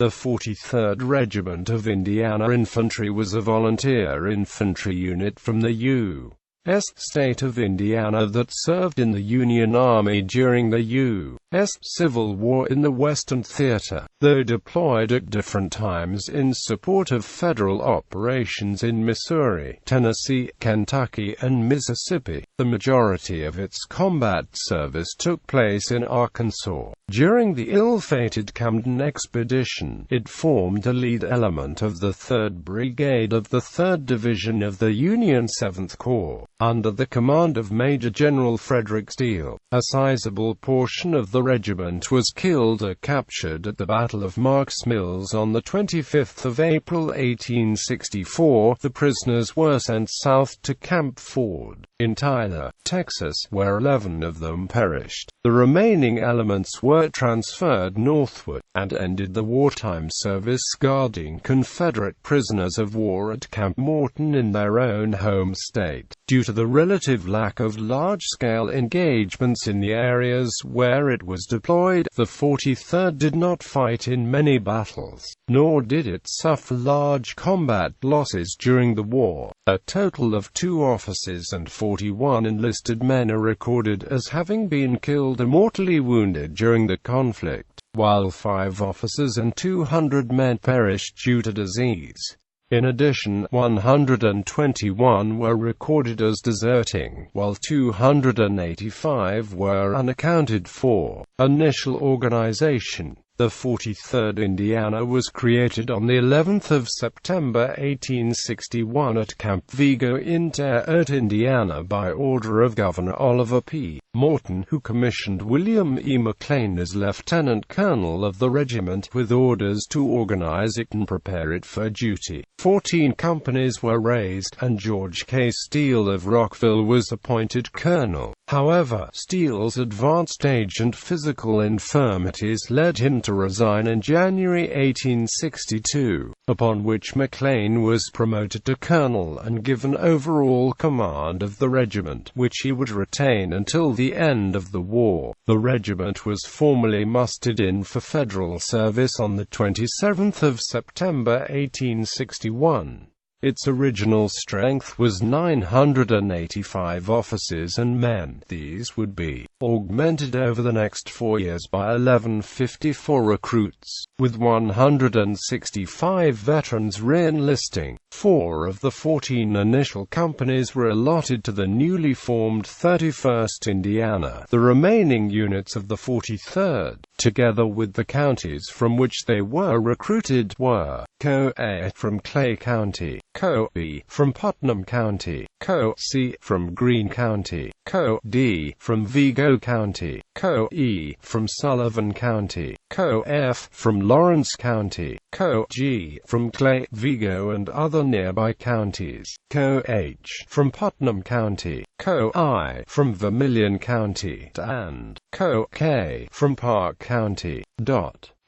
The 43rd Regiment of Indiana Infantry was a volunteer infantry unit from the U.S.state of Indiana that served in the Union Army during the U.S. Civil War in the Western Theater, though deployed at different times in support of federal operations in Missouri, Tennessee, Kentucky, and Mississippi. The majority of its combat service took place in Arkansas. During the ill-fated Camden Expedition, it formed the lead element of the 3rd Brigade of the 3rd Division of the Union 7th Corps, under the command of Major General Frederick Steele. A sizable portion of the regiment was killed or captured at the Battle of Marks Mills on the 25th of April 1864. The prisoners were sent south to Camp Ford, in Tyler, Texas, where 11 of them perished. The remaining elements were transferred northward, and ended the wartime service guarding Confederate prisoners of war at Camp Morton in their own home state. Due to the relative lack of large-scale engagements in the areas where it was deployed, the 43rd did not fight in many battles, nor did it suffer large combat losses during the war. A total of 2 officers and 41 enlisted men are recorded as having been killed or mortally wounded during the conflict, while 5 officers and 200 men perished due to disease. In addition, 121 were recorded as deserting, while 285 were unaccounted for. Initial organization. The 43rd Indiana was created on the 11th of September 1861 at Camp Vigo in Terre, Indiana by order of Governor Oliver P. Morton, who commissioned William E. McLean as lieutenant colonel of the regiment, with orders to organize it and prepare it for duty. 14 companies were raised, and George K. Steele of Rockville was appointed colonel. However, Steele's advanced age and physical infirmities led him to resign in January 1862, upon which McLean was promoted to colonel and given overall command of the regiment, which he would retain until the end of the war. The regiment was formally mustered in for federal service on the 27th of September 1861. Its original strength was 985 officers and men. These would be augmented over the next 4 years by 1154 recruits, with 165 veterans re-enlisting. 4 of the 14 initial companies were allotted to the newly formed 31st Indiana. The remaining units of the 43rd, together with the counties from which they were recruited, were Co. A from Clay County, Co. B from Putnam County, Co. C from Greene County, Co. D from Vigo County, Co. E from Sullivan County, Co. F from Lawrence County, Co. G from Clay, Vigo and other nearby counties, Co. H from Putnam County, Co. I from Vermilion County, and Co. K from Park County.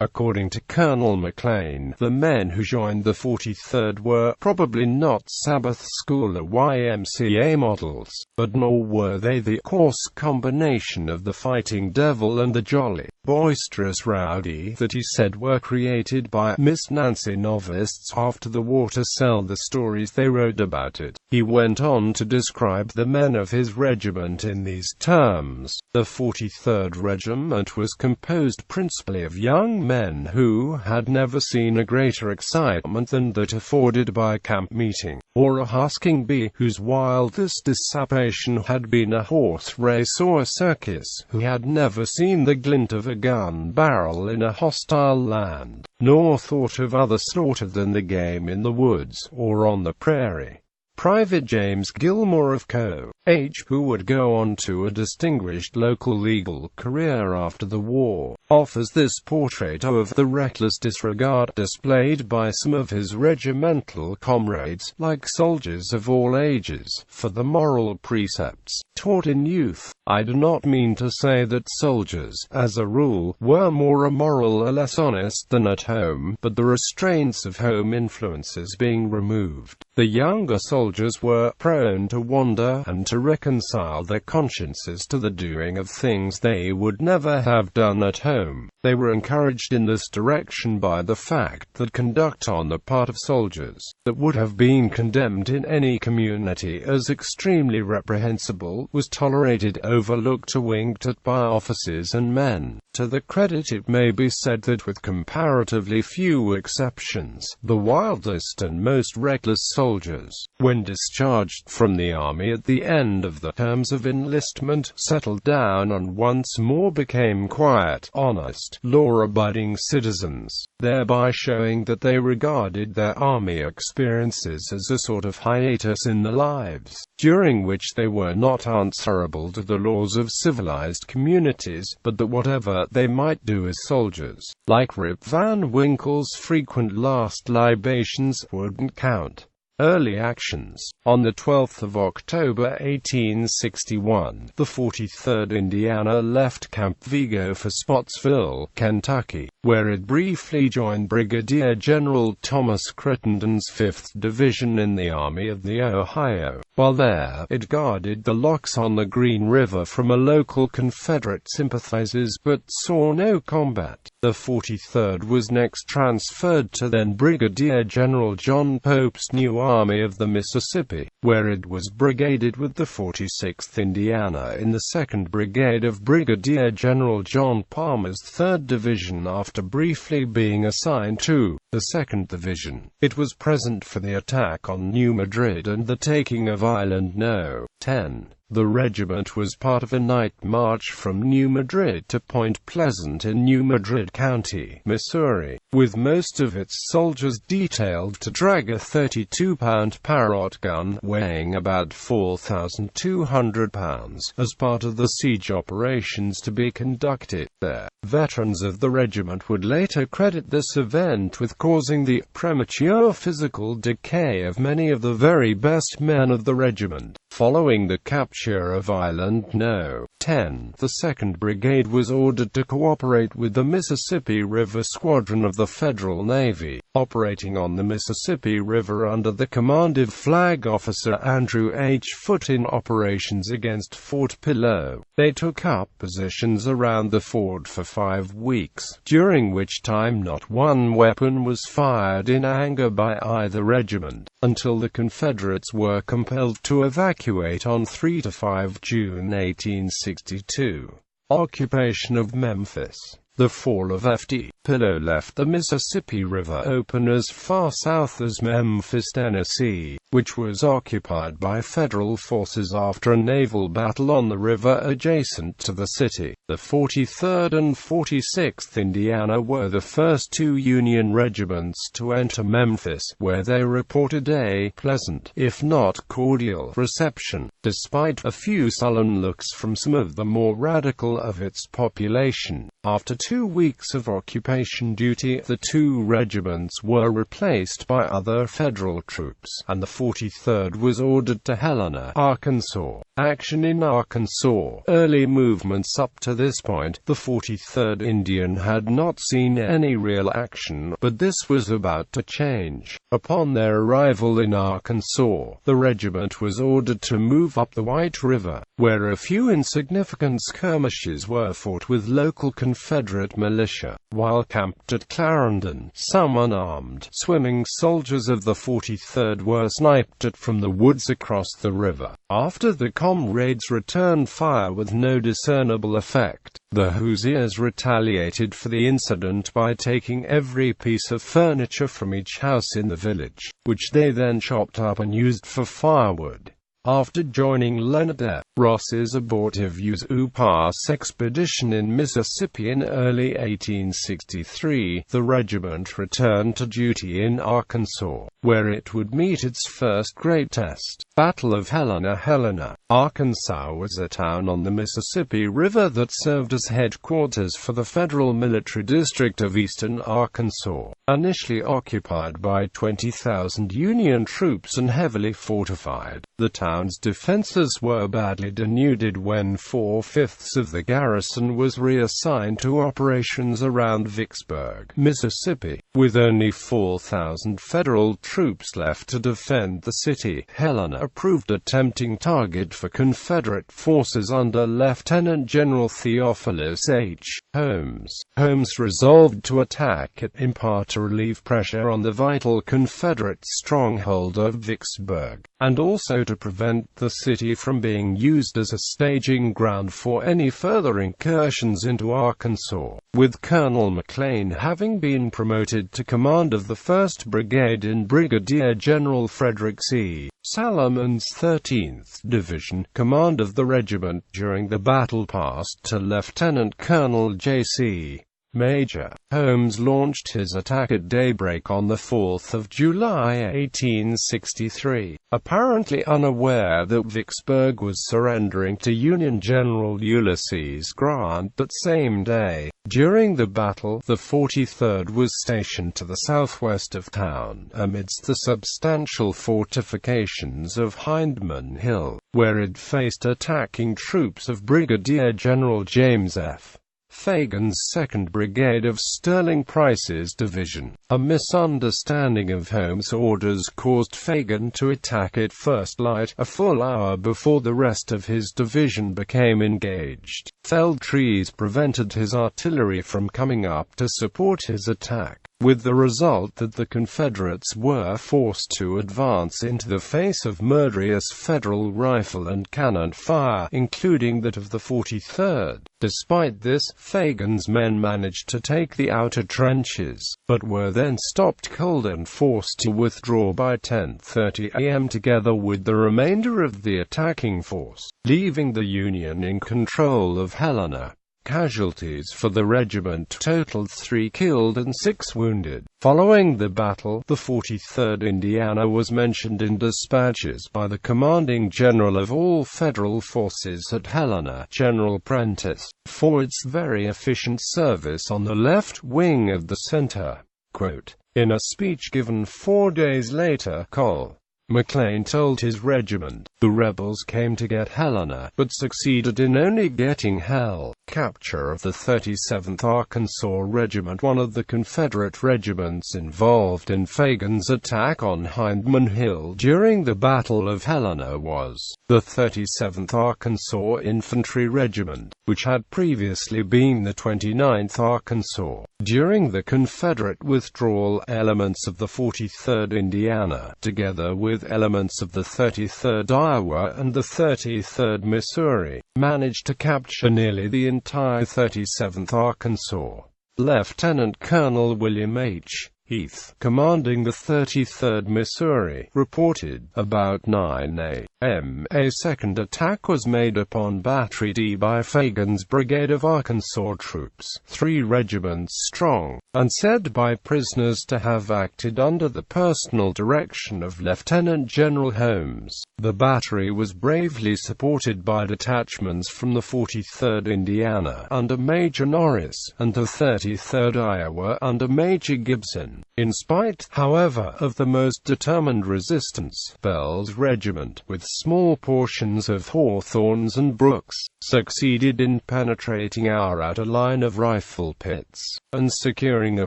According to Colonel McLean, the men who joined the 43rd were probably not Sabbath School or YMCA models, but nor were they the coarse combination of the fighting devil and the jolly, boisterous rowdy that he said were created by Miss Nancy novices after the war to sell the stories they wrote about it. He went on to describe the men of his regiment in these terms. The 43rd Regiment was composed principally of young men who had never seen a greater excitement than that afforded by a camp meeting, or a husking bee, whose wildest dissipation had been a horse race or a circus, who had never seen the glint of a gun barrel in a hostile land, nor thought of other slaughter than the game in the woods, or on the prairie. Private James Gilmour of Co. H, who would go on to a distinguished local legal career after the war, offers this portrait of the reckless disregard displayed by some of his regimental comrades, like soldiers of all ages, for the moral precepts taught in youth. I do not mean to say that soldiers, as a rule, were more immoral or less honest than at home, but the restraints of home influences being removed, the younger soldiers were prone to wander and to reconcile their consciences to the doing of things they would never have done at home. They were encouraged in this direction by the fact that conduct on the part of soldiers that would have been condemned in any community as extremely reprehensible was tolerated, overlooked, or winked at by officers and men. To their credit it may be said that with comparatively few exceptions, the wildest and most reckless soldiers, when discharged from the army at the end of the terms of enlistment, settled down and once more became quiet, honest, law-abiding citizens, thereby showing that they regarded their army experiences as a sort of hiatus in their lives, during which they were not answerable to the laws of civilized communities, but that whatever they might do as soldiers, like Rip Van Winkle's frequent last libations, wouldn't count. Early actions. On the 12th of October 1861, the 43rd Indiana left Camp Vigo for Spotsville, Kentucky, where it briefly joined Brigadier General Thomas Crittenden's 5th Division in the Army of the Ohio. While there, it guarded the locks on the Green River from local Confederate sympathizers but saw no combat. The 43rd was next transferred to then Brigadier General John Pope's new Army of the Mississippi, where it was brigaded with the 46th Indiana in the 2nd Brigade of Brigadier General John Palmer's 3rd Division. After briefly being assigned to the 2nd Division, it was present for the attack on New Madrid and the taking of Island No. 10. The regiment was part of a night march from New Madrid to Point Pleasant in New Madrid County, Missouri, with most of its soldiers detailed to drag a 32-pound Parrott gun, weighing about 4,200 pounds, as part of the siege operations to be conducted there. Veterans of the regiment would later credit this event with causing the premature physical decay of many of the very best men of the regiment. Following the capture of Island No. 10, the 2nd Brigade was ordered to cooperate with the Mississippi River Squadron of the Federal Navy, operating on the Mississippi River under the command of Flag Officer Andrew H. Foote in operations against Fort Pillow. They took up positions around the fort for 5 weeks, during which time not one weapon was fired in anger by either regiment, until the Confederates were compelled to evacuate on 3–5 June 1862. Occupation of Memphis. The fall of F.D. Pillow left the Mississippi River open as far south as Memphis, Tennessee, which was occupied by Federal forces after a naval battle on the river adjacent to the city. The 43rd and 46th Indiana were the first two Union regiments to enter Memphis, where they reported a pleasant, if not cordial, reception, despite a few sullen looks from some of the more radical of its population. After 2 weeks of occupation duty, the two regiments were replaced by other Federal troops, and the 43rd was ordered to Helena, Arkansas. Action in Arkansas. Early movements. Up to this point, the 43rd Indian had not seen any real action, but this was about to change. Upon their arrival in Arkansas, the regiment was ordered to move up the White River, where a few insignificant skirmishes were fought with local Confederate militia. While camped at Clarendon, some unarmed, swimming soldiers of the 43rd were sniped at from the woods across the river. After the comrades returned fire with no discernible effect, the Hoosiers retaliated for the incident by taking every piece of furniture from each house in the village, which they then chopped up and used for firewood. After joining Leonard Ross's abortive Yazoo Pass expedition in Mississippi in early 1863, the regiment returned to duty in Arkansas, where it would meet its first great test. Battle of Helena. Helena, Arkansas was a town on the Mississippi River that served as headquarters for the Federal Military District of Eastern Arkansas. Initially occupied by 20,000 Union troops and heavily fortified, the town's defenses were badly denuded when 4/5 of the garrison was reassigned to operations around Vicksburg, Mississippi. With only 4,000 Federal troops left to defend the city, Helena proved a tempting target for Confederate forces under Lieutenant General Theophilus H. Holmes. Holmes resolved to attack it, in part to relieve pressure on the vital Confederate stronghold of Vicksburg, and also to prevent the city from being used as a staging ground for any further incursions into Arkansas. With Colonel McLean having been promoted to command of the 1st Brigade in Brigadier General Frederick C. Salomon's 13th Division, command of the regiment during the battle passed to Lieutenant Colonel J.C. Major. Holmes launched his attack at daybreak on the 4th of July 1863, apparently unaware that Vicksburg was surrendering to Union General Ulysses Grant that same day. During the battle, the 43rd was stationed to the southwest of town, amidst the substantial fortifications of Hindman Hill, where it faced attacking troops of Brigadier General James F. Fagan's 2nd Brigade of Sterling Price's division. A misunderstanding of Holmes' orders caused Fagan to attack at first light, a full hour before the rest of his division became engaged. Felled trees prevented his artillery from coming up to support his attack, with the result that the Confederates were forced to advance into the face of murderous Federal rifle and cannon fire, including that of the 43rd. Despite this, Fagan's men managed to take the outer trenches, but were then stopped cold and forced to withdraw by 10:30 a.m. together with the remainder of the attacking force, leaving the Union in control of Helena. Casualties for the regiment totaled 3 killed and 6 wounded. Following the battle, the 43rd Indiana was mentioned in dispatches by the commanding general of all Federal forces at Helena, General Prentiss, for its very efficient service on the left wing of the center. Quote, in a speech given 4 days later, Col. McLean told his regiment, "The rebels came to get Helena, but succeeded in only getting hell." Capture of the 37th Arkansas Regiment, one of the Confederate regiments involved in Fagan's attack on Hindman Hill during the Battle of Helena, was the 37th Arkansas Infantry Regiment, which had previously been the 29th Arkansas. During the Confederate withdrawal, elements of the 43rd Indiana, together with elements of the 33rd Iowa and the 33rd Missouri, managed to capture nearly the entire 37th Arkansas. Lieutenant Colonel William H. Heath, commanding the 33rd Missouri, reported, about 9 a.m. a second attack was made upon Battery D by Fagan's brigade of Arkansas troops, 3 regiments strong, and said by prisoners to have acted under the personal direction of Lieutenant General Holmes. The battery was bravely supported by detachments from the 43rd Indiana under Major Norris, and the 33rd Iowa under Major Gibson. In spite, however, of the most determined resistance, Bell's regiment, with small portions of Hawthorne's and Brooks, succeeded in penetrating our outer line of rifle pits, and securing a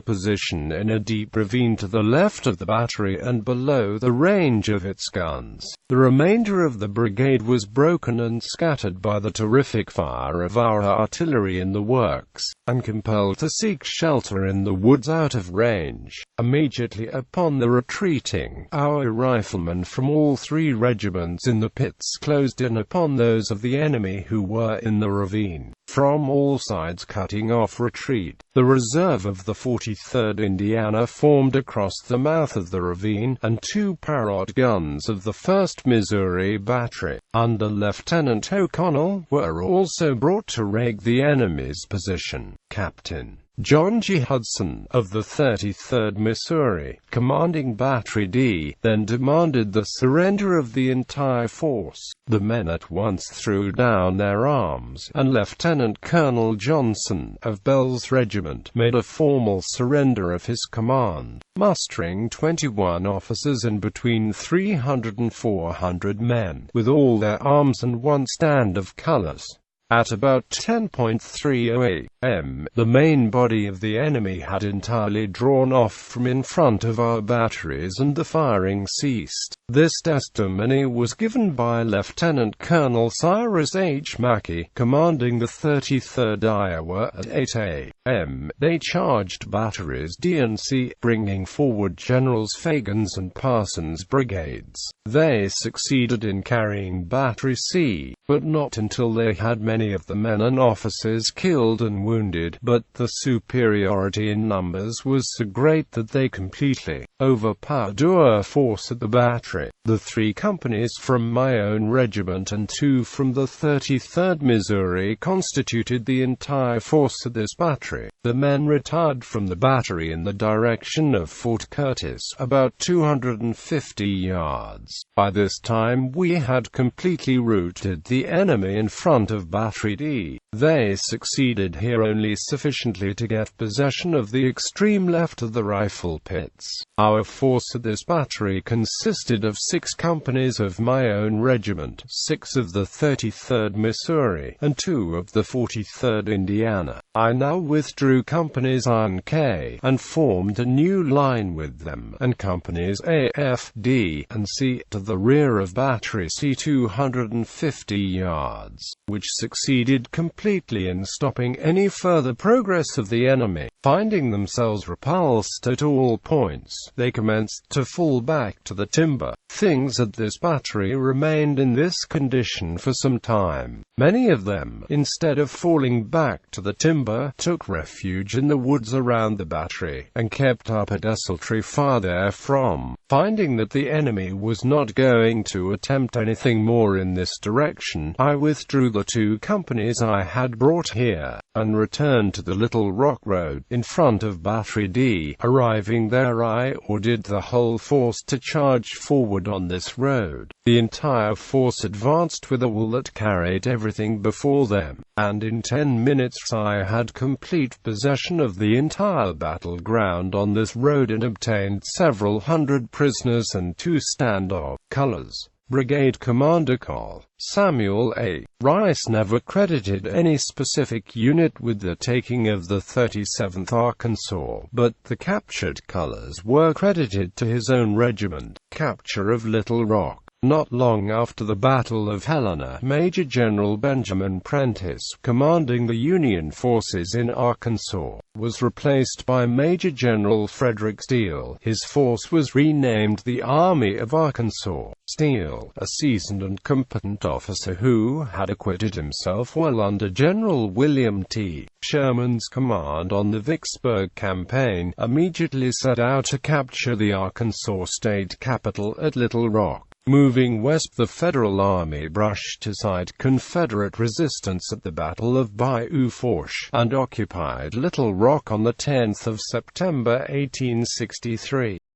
position in a deep ravine to the left of the battery and below the range of its guns. The remainder of the brigade was broken and scattered by the terrific fire of our artillery in the works, and compelled to seek shelter in the woods out of range. Immediately upon the retreating, our riflemen from all 3 regiments in the pits closed in upon those of the enemy who were in the ravine, from all sides cutting off retreat. The reserve of the 43rd Indiana formed across the mouth of the ravine, and 2 Parrott guns of the 1st Missouri Battery, under Lieutenant O'Connell, were also brought to rake the enemy's position. Captain John G. Hudson, of the 33rd Missouri, commanding Battery D, then demanded the surrender of the entire force. The men at once threw down their arms, and Lieutenant Colonel Johnson, of Bell's regiment, made a formal surrender of his command, mustering 21 officers and between 300 and 400 men, with all their arms and 1 stand of colors. At about 10:30 a.m., the main body of the enemy had entirely drawn off from in front of our batteries and the firing ceased. This testimony was given by Lieutenant Colonel Cyrus H. Mackey, commanding the 33rd Iowa. At 8 a.m., they charged batteries D and C, bringing forward Generals Fagan's and Parsons' brigades. They succeeded in carrying Battery C, but not until they had many of the men and officers killed and wounded, but the superiority in numbers was so great that they completely overpowered our force at the battery. The 3 companies from my own regiment and 2 from the 33rd Missouri constituted the entire force at this battery. The men retired from the battery in the direction of Fort Curtis, about 250 yards. By this time we had completely routed the enemy in front of Battery D. They succeeded here only sufficiently to get possession of the extreme left of the rifle pits. Our force at this battery consisted of 6 companies of my own regiment, 6 of the 33rd Missouri, and 2 of the 43rd Indiana. I now withdrew companies I and K, and formed a new line with them, and companies A, F, D, and C, to the rear of Battery C 250 yards, which succeeded completely in stopping any further progress of the enemy. Finding themselves repulsed at all points, they commenced to fall back to the timber. Things at this battery remained in this condition for some time. Many of them, instead of falling back to the timber, took refuge in the woods around the battery, and kept up a desultory fire therefrom. Finding that the enemy was not going to attempt anything more in this direction, I withdrew the 2 companies I had brought here, and returned to the Little Rock Road, in front of Battery D. Arriving there, I ordered the whole force to charge forward on this road. The entire force advanced with a wall that carried everything before them, and in 10 minutes I had complete possession of the entire battleground on this road and obtained several hundred prisoners and 2 stand-off. Colors. Brigade Commander Col. Samuel A. Rice never credited any specific unit with the taking of the 37th Arkansas, but the captured colors were credited to his own regiment. Capture of Little Rock. Not long after the Battle of Helena, Major General Benjamin Prentiss, commanding the Union forces in Arkansas, was replaced by Major General Frederick Steele. His force was renamed the Army of Arkansas. Steele, a seasoned and competent officer who had acquitted himself well under General William T. Sherman's command on the Vicksburg campaign, immediately set out to capture the Arkansas state capital at Little Rock. Moving west, the Federal Army brushed aside Confederate resistance at the Battle of Bayou Fourche, and occupied Little Rock on the 10th of September 1863.